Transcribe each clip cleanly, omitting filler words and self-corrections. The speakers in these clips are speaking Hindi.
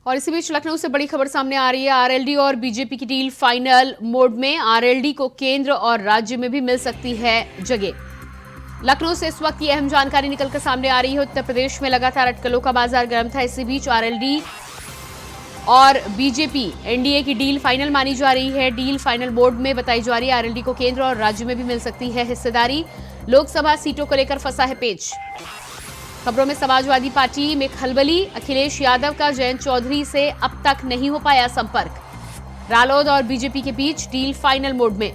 और इसी बीच लखनऊ से बड़ी खबर सामने आ रही है। आरएलडी और बीजेपी की डील फाइनल मोड में। आरएलडी को केंद्र और राज्य में भी मिल सकती है जगह। लखनऊ से इस वक्त की अहम जानकारी निकलकर सामने आ रही है। उत्तर प्रदेश में लगातार अटकलों का बाजार गर्म था। इसी बीच आरएलडी और बीजेपी एनडीए की डील फाइनल मानी जा रही है। डील फाइनल मोड में बताई जा रही है। आरएलडी को केंद्र और राज्य में भी मिल सकती है हिस्सेदारी। लोकसभा सीटों को लेकर फंसा है पेच। खबरों में समाजवादी पार्टी में खलबली। अखिलेश यादव का जयंत चौधरी से अब तक नहीं हो पाया संपर्क। रालोद और बीजेपी के बीच डील फाइनल मोड में।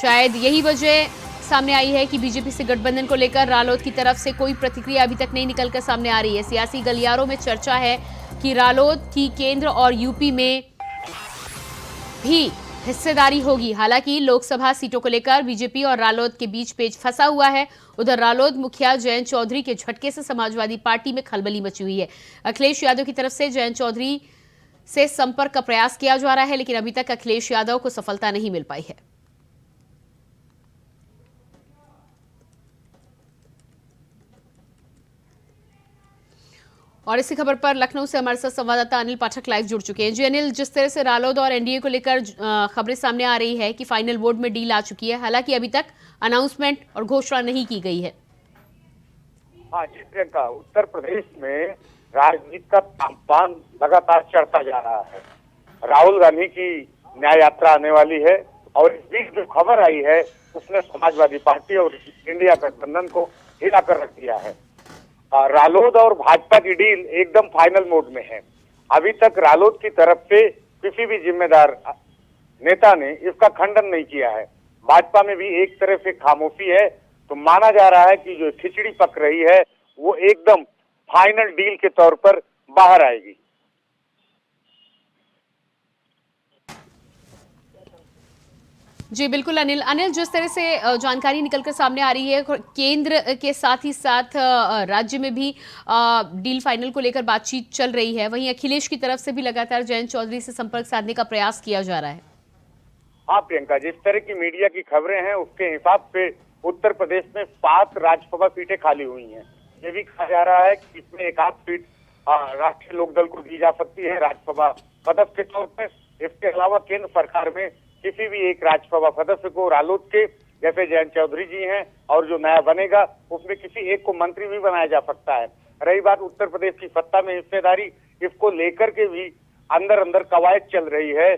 शायद यही वजह सामने आई है कि बीजेपी से गठबंधन को लेकर रालोद की तरफ से कोई प्रतिक्रिया अभी तक नहीं निकलकर सामने आ रही है। सियासी गलियारों में चर्चा है कि रालोद की केंद्र और यूपी में भी हिस्सेदारी होगी। हालांकि लोकसभा सीटों को लेकर बीजेपी और रालोद के बीच पेच फंसा हुआ है। उधर रालोद मुखिया जयंत चौधरी के झटके से समाजवादी पार्टी में खलबली मची हुई है। अखिलेश यादव की तरफ से जयंत चौधरी से संपर्क का प्रयास किया जा रहा है, लेकिन अभी तक अखिलेश यादव को सफलता नहीं मिल पाई है। और इसी खबर पर लखनऊ से हमारे साथ संवाददाता अनिल पाठक लाइव जुड़ चुके हैं। जी अनिल, जिस तरह से रालोद और एनडीए को लेकर खबरें सामने आ रही है कि फाइनल बोर्ड में डील आ चुकी है, हालांकि अभी तक अनाउंसमेंट और घोषणा नहीं की गई है। हाँ जी प्रियंका, उत्तर प्रदेश में राजनीति का तापमान लगातार चढ़ता जा रहा है। राहुल गांधी की न्याय यात्रा आने वाली है और इस बीच जो खबर आई है उसने समाजवादी पार्टी और इंडिया गठबंधन को हिला कर रख दिया है। रालोद और भाजपा की डील एकदम फाइनल मोड में है। अभी तक रालोद की तरफ से किसी भी जिम्मेदार नेता ने इसका खंडन नहीं किया है। भाजपा में भी एक तरह से खामोशी है, तो माना जा रहा है कि जो खिचड़ी पक रही है वो एकदम फाइनल डील के तौर पर बाहर आएगी। जी बिल्कुल अनिल, जिस तरह से जानकारी निकलकर सामने आ रही है, केंद्र के साथ ही साथ राज्य में भी डील फाइनल को लेकर बातचीत चल रही है। वहीं अखिलेश की तरफ से भी लगातार जयंत चौधरी से संपर्क साधने का प्रयास किया जा रहा है। हाँ प्रियंका, जिस तरह की मीडिया की खबरें हैं उसके हिसाब से उत्तर प्रदेश में 7 राज्यसभा सीटें खाली हुई हैं। ये भी कहा जा रहा है कि इसमें एक आध सीट राष्ट्रीय लोकदल को दी जा सकती है राज्यसभा सदस्य के तौर पर। इसके अलावा केंद्र सरकार में किसी भी एक राज्यसभा सदस्य को रालोद के, जैसे जयंत चौधरी जी हैं, और जो नया बनेगा उसमें किसी एक को मंत्री भी बनाया जा सकता है। रही बात उत्तर प्रदेश की सत्ता में हिस्सेदारी, इसको लेकर के भी अंदर अंदर कवायद चल रही है।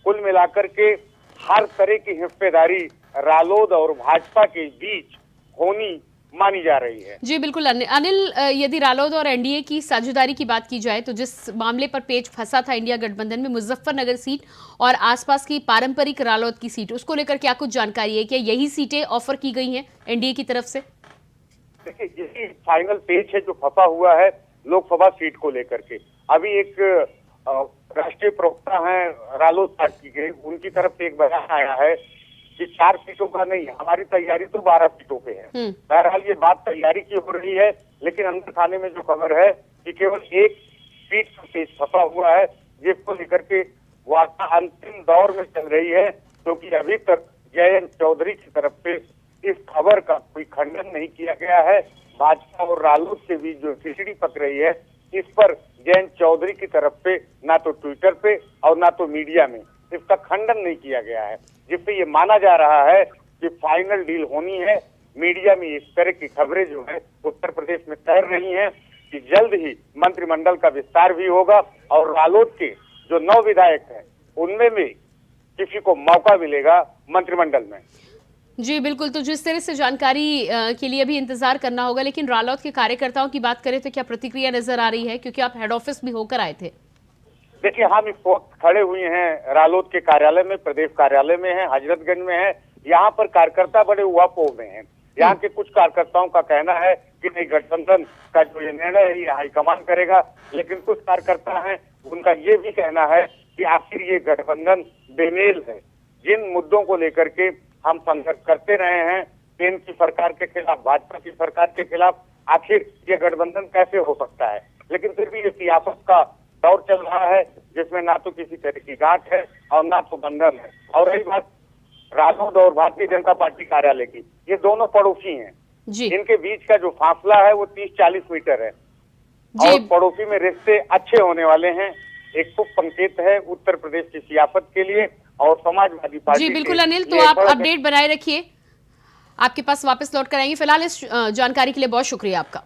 कुल मिलाकर के हर तरह की हिस्सेदारी रालोद और भाजपा के बीच होनी मानी जा रही है। जी बिल्कुल अनिल, यदि रालोद और एनडीए की साझेदारी की बात की जाए तो जिस मामले पर पेच फंसा था इंडिया गठबंधन में, मुजफ्फरनगर सीट और आसपास की पारंपरिक रालोद की सीट, उसको लेकर क्या कुछ जानकारी है? क्या यही सीटें ऑफर की गई हैं एनडीए की तरफ से? देखिए, यही फाइनल पेच है जो फंसा हुआ है लोकसभा सीट को लेकर के। अभी एक राष्ट्रीय प्रवक्ता है रालोद पार्टी के, उनकी तरफ से एक बयान आया है कि 4 सीटों का नहीं, हमारी तैयारी तो 12 सीटों पे है। बहरहाल ये बात तैयारी की हो रही है, लेकिन अंदर खाने में जो खबर है कि केवल एक सीट का पेच फंसा हुआ है, जिसको लेकर के वार्ता अंतिम दौर में चल रही है, क्योंकि अभी तक जयंत चौधरी की तरफ से इस खबर का कोई खंडन नहीं किया गया है। भाजपा और रालोद के बीच जो खिचड़ी पक रही है, इस पर जयंत चौधरी की तरफ से ना तो ट्विटर पे और ना तो मीडिया में इसका खंडन नहीं किया गया है, जिससे ये माना जा रहा है कि फाइनल डील होनी है। मीडिया में इस तरह की खबरें जो है उत्तर प्रदेश में तैर रही हैं कि जल्द ही मंत्रिमंडल का विस्तार भी होगा और रालोद के जो 9 विधायक हैं उनमें भी किसी को मौका मिलेगा मंत्रिमंडल में। जी बिल्कुल, तो जिस तरह से जानकारी के लिए भी इंतजार करना होगा, लेकिन रालोद के कार्यकर्ताओं की बात करें तो क्या प्रतिक्रिया नजर आ रही है, क्योंकि आप हेड ऑफिस भी होकर आए थे? देखिए, हम इस वक्त खड़े हुए हैं रालोद के कार्यालय में, प्रदेश कार्यालय में है, हजरतगंज में है। यहाँ पर कार्यकर्ता बड़े उहापोह में हैं। यहाँ के कुछ कार्यकर्ताओं का कहना है कि नहीं, गठबंधन का जो ये निर्णय है ये हाईकमान करेगा, लेकिन कुछ कार्यकर्ता हैं उनका ये भी कहना है कि आखिर ये गठबंधन बेमेल है। जिन मुद्दों को लेकर के हम संघर्ष करते रहे हैं, केंद्र की सरकार के खिलाफ, भाजपा की सरकार के खिलाफ, आखिर ये गठबंधन कैसे हो सकता है? लेकिन फिर भी ये सियासत का दौर चल रहा है जिसमें ना तो किसी तरह की गांठ है और ना तो बंधन है। और रही बात रालोद और भारतीय जनता पार्टी कार्यालय की, ये दोनों पड़ोसी हैं। इनके बीच का जो फासला है वो 30-40 मीटर है। जी। और पड़ोसी में रिश्ते अच्छे होने वाले हैं। एक शुभ संकेत है उत्तर प्रदेश की सियासत के लिए और समाजवादी पार्टी जी बिल्कुल के अनिल, तो लिए आप बड़ा अपडेट बनाए रखिए, आपके पास वापस लौट कर आएंगे। फिलहाल इस जानकारी के लिए बहुत शुक्रिया आपका।